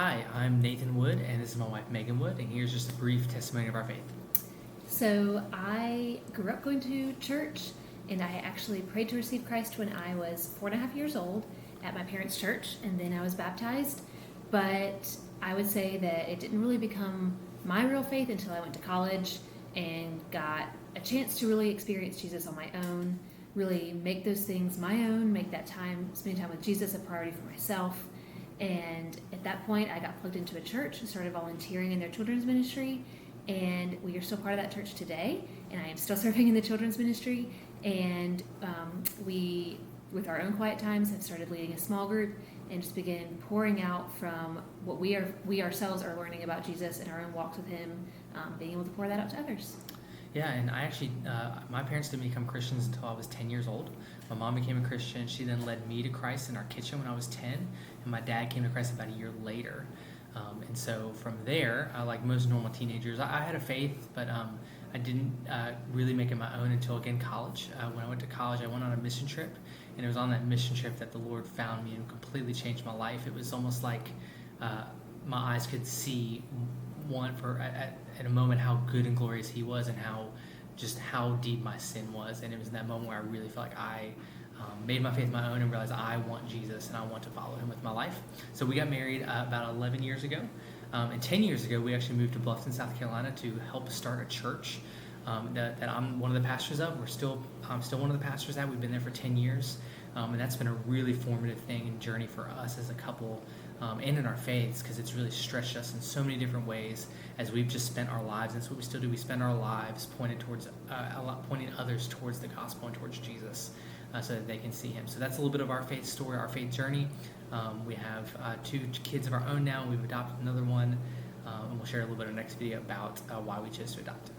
Hi, I'm Nathan Wood, and this is my wife Megan Wood, and here's just a brief testimony of our faith. So I grew up going to church, and I actually prayed to receive Christ when I was 4.5 years old at my parents' church, and then I was baptized. But I would say that it didn't really become my real faith until I went to college and got a chance to really experience Jesus on my own, really make those things my own, make that time, spending time with Jesus a priority for myself. And at that point, I got plugged into a church and started volunteering in their children's ministry. And we are still part of that church today. And I am still serving in the children's ministry. And we, with our own quiet times, have started leading a small group and just begin pouring out from what we ourselves are learning about Jesus and our own walks with Him, being able to pour that out to others. Yeah, and I actually, my parents didn't become Christians until I was 10 years old. My mom became a Christian. She then led me to Christ in our kitchen when I was 10, and my dad came to Christ about a year later. And so from there, like most normal teenagers, I had a faith, but I didn't really make it my own until, again, college. When I went to college, I went on a mission trip, and it was on that mission trip that the Lord found me and completely changed my life. It was almost like my eyes could see at a moment how good and glorious He was, and how deep my sin was. And it was in that moment where I really felt like I made my faith my own and realized I want Jesus and I want to follow Him with my life. So we got married about 11 years ago, and 10 years ago we actually moved to Bluffton, South Carolina to help start a church that I'm one of the pastors of. I'm still one of the pastors at. We've been there for 10 years, and that's been a really formative thing and journey for us as a couple. And in our faiths, because it's really stretched us in so many different ways as we've just spent our lives, and that's what we still do. We spend our lives pointing others towards the gospel and towards Jesus, so that they can see Him. So that's a little bit of our faith story, our faith journey. We have 2 kids of our own now. We've adopted another one, and we'll share a little bit in the next video about why we chose to adopt.